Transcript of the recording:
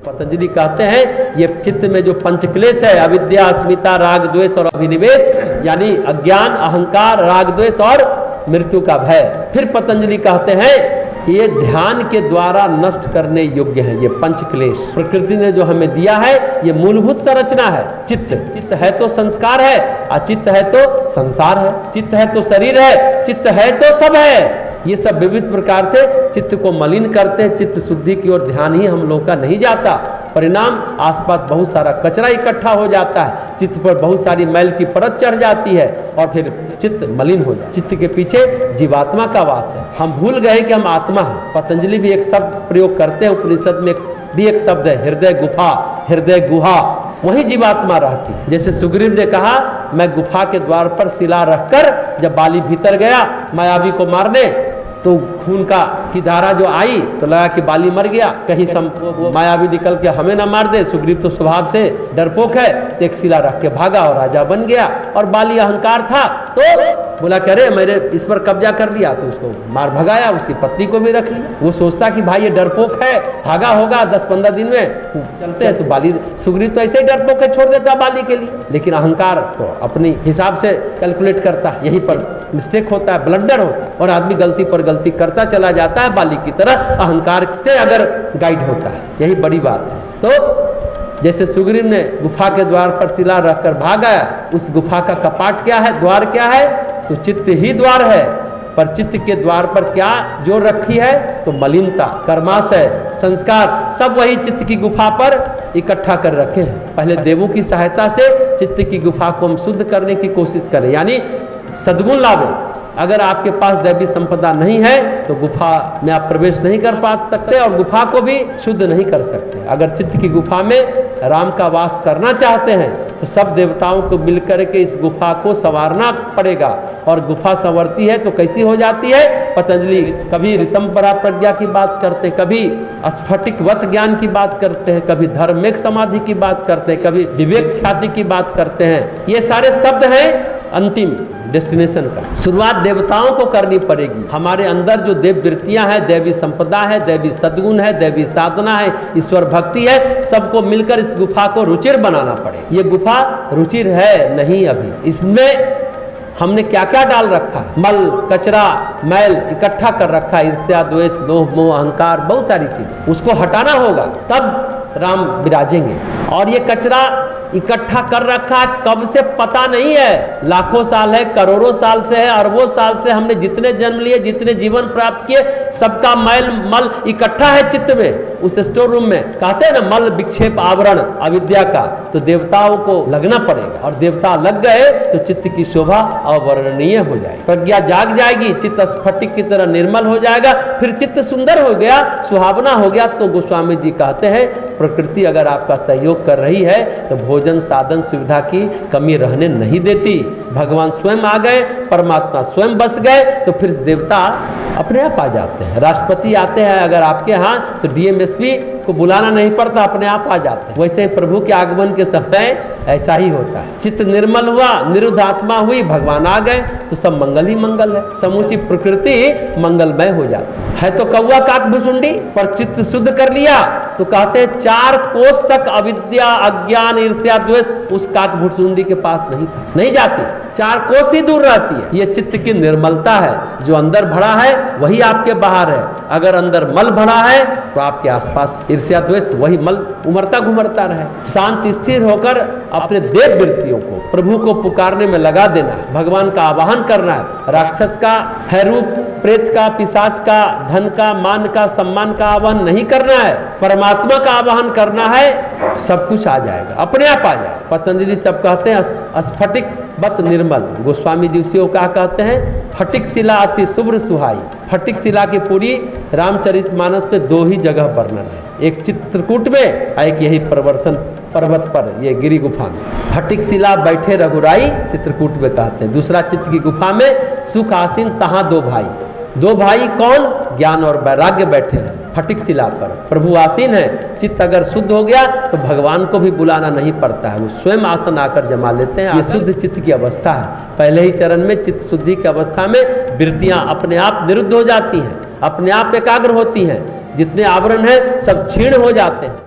पतंजलि कहते हैं ये चित्त में जो पंच क्लेश है, अविद्या, अस्मिता, राग द्वेष और अभिनिवेश, यानी अज्ञान, अहंकार, राग द्वेष और मृत्यु का भय। फिर पतंजलि कहते हैं कि ये ध्यान के द्वारा नष्ट करने योग्य है। ये पंच क्लेश प्रकृति ने जो हमें दिया है, ये मूलभूत संरचना है। चित्त है तो संस्कार है, अचित्त है तो संसार है, चित्त है तो शरीर है, चित्त है तो सब है। ये सब विविध प्रकार से चित्त को मलिन करते हैं। चित्त शुद्धि की ओर ध्यान ही हम लोग का नहीं जाता, परिणाम आसपास बहुत सारा कचरा इकट्ठा हो जाता है, चित्त पर बहुत सारी मैल की परत चढ़ जाती है और फिर चित्त मलिन हो जाता है। चित्त के पीछे जीवात्मा का वास है। हम भूल गए कि हम आत्मा है। पतंजलि भी एक शब्द प्रयोग करते हैं, उपनिषद में भी एक शब्द है हृदय गुफा, हृदय गुहा, वही जीवात्मा रहती। जैसे सुग्रीव ने कहा, मैं गुफा के द्वार पर शिला रखकर जब बाली भीतर गया मायावी को मारने, तो खून की धारा जो आई तो लगा कि बाली मर गया, कहीं मायावी निकल के हमें ना मार दे। सुग्रीव तो स्वभाव से डरपोक है, तो एक शिला रख के भागा और राजा बन गया। और बाली अहंकार था तो बोला करे मैंने इस पर कब्जा कर लिया, तो उसको मार भगाया, उसकी पत्नी को भी रख लिया। वो सोचता कि भाई ये डरपोक है, भागा होगा 10-15 दिन में चलते हैं। तो बाली सुग्रीव तो ऐसे ही डरपोक है, छोड़ देता बाली के लिए, लेकिन अहंकार तो अपनी हिसाब से कैलकुलेट करता है। यहीं पर मिस्टेक होता है, ब्लंडर होता है, और आदमी गलती पर गलती करता चला जाता है। बाली की तरह अहंकार से अगर गाइड होता है, यही बड़ी बात है। तो जैसे सुग्रीव ने गुफा के द्वार पर शिला रखकर भागा, उस गुफा का कपाट क्या है, द्वार क्या है, तो चित्त ही द्वार है। पर चित्त के द्वार पर क्या जोर रखी है, तो मलिनता, कर्माशय, संस्कार, सब वही चित्त की गुफा पर इकट्ठा कर रखे हैं। पहले देवों की सहायता से चित्त की गुफा को हम शुद्ध करने की कोशिश करें, यानी सद्गुण लावे। अगर आपके पास दैवी संपदा नहीं है तो गुफा में आप प्रवेश नहीं कर पा सकते और गुफा को भी शुद्ध नहीं कर सकते। अगर चित्त की गुफा में राम का वास करना चाहते हैं तो सब देवताओं को मिलकर के इस गुफा को संवारना पड़ेगा। और गुफा संवरती है तो कैसी हो जाती है? पतंजलि कभी ऋतंपरा प्रज्ञा की बात करते, कभी स्फटिकवत ज्ञान की बात करते हैं, कभी धर्मेक समाधि की बात करते हैं, कभी विवेक ख्याति की बात करते हैं। ये सारे शब्द हैं अंतिम डेस्टिनेशन का। शुरुआत देवताओं को करनी पड़ेगी। हमारे अंदर जो देव वृत्तियां हैं, दैवी संपदा है, दैवी सद्गुण है, दैवी साधना है, ईश्वर भक्ति है, सबको मिलकर इस गुफा को रुचिर बनाना पड़ेगा। ये गुफा रुचिर है नहीं अभी। इसमें हमने क्या क्या डाल रखा है? मल, कचरा, मैल इकट्ठा कर रखा है, ईर्ष्या, द्वेष, लोभ, मोह, अहंकार, बहुत सारी चीजें। उसको हटाना होगा, तब राम विराजेंगे। और ये कचरा इकट्ठा कर रखा है, कब से पता नहीं है, लाखों साल है, करोड़ों साल से है, अरबों साल से हमने जितने जन्म लिए, जितने जीवन प्राप्त किए, सबका मैल मल इकट्ठा है चित्त में, उस स्टोर रूम में। कहते हैं ना, मल विक्षेप आवरण अविद्या का, तो देवताओं को लगना पड़ेगा। और देवता लग गए तो चित्त की शोभा अवर्णनीय हो जाएगी, प्रज्ञा जाग जाएगी, चित्त स्फटिक की तरह निर्मल हो जाएगा। फिर चित्त सुंदर हो गया, सुहावना हो गया, तो गोस्वामी जी कहते हैं प्रकृति अगर आपका सहयोग कर रही है तो भोजन साधन सुविधा की कमी रहने नहीं देती। भगवान स्वयं आ गए, परमात्मा स्वयं बस गए, तो फिर देवता अपने आप आ जाते हैं। राष्ट्रपति आते हैं अगर आपके यहाँ, तो डीएमएसपी को बुलाना नहीं पड़ता, अपने आप आ जाते हैं। वैसे प्रभु के आगमन के समय ऐसा ही होता है। चित्त निर्मल हुआ, निरुद्ध आत्मा हुई, भगवान आ गए, तो सब मंगल ही मंगल है, समूची प्रकृति मंगलमय हो जाती है। तो कौवा काक भुसुंडी, पर चित्त शुद्ध कर लिया तो कहते हैं 4 कोस तक अविद्या, अज्ञान, ईर्ष्या, द्वेष उस काक भुसुंडी के पास नहीं था, नहीं जाती, 4 कोस ही दूर रहती है। ये चित्त की निर्मलता है, जो अंदर भरा है वही आपके बाहर है। अगर अंदर मल भरा है तो आपके आसपास ईर्ष्या, द्वेष, वही मल उमरता घुमरता रहे। शांत स्थिर होकर अपने देव वृत्तियों को, प्रभु को पुकारने में लगा देना है, भगवान का आवाहन करना है। राक्षस का है रूप, प्रेत का, पिशाच का, धन का, मान का, सम्मान का आवाहन नहीं करना है, परमात्मा का आवाहन करना है, सब कुछ आ जाएगा, अपने आप आ जाएगा। पतंजलि तब कहते हैं स्फटिक बत निर्मल। गोस्वामी जी उसी को क्या कहते हैं? फटिक शिला अति शुभ्र सुहाई। फटिक शिला की पूरी रामचरितमानस में 2 ही जगह वर्णन है, एक चित्रकूट में, एक यही प्रवर्सन पर्वत पर, ये गिरी गुफा में। फटिक शिला बैठे रघुराई, चित्रकूट में कहते हैं। दूसरा चित्त की गुफा में सुख आसीन तहाँ 2 भाई, दो भाई कौन? ज्ञान और वैराग्य बैठे हैं फटिक शिला पर, प्रभु आसीन है। चित्त अगर शुद्ध हो गया तो भगवान को भी बुलाना नहीं पड़ता है, वो स्वयं आसन आकर जमा लेते हैं। ये शुद्ध चित्त की अवस्था है। पहले ही चरण में चित्त शुद्धि की अवस्था में वृत्तियां अपने आप निरुद्ध हो जाती हैं, अपने आप एकाग्र होती हैं, जितने आवरण हैं सब क्षीण हो जाते हैं।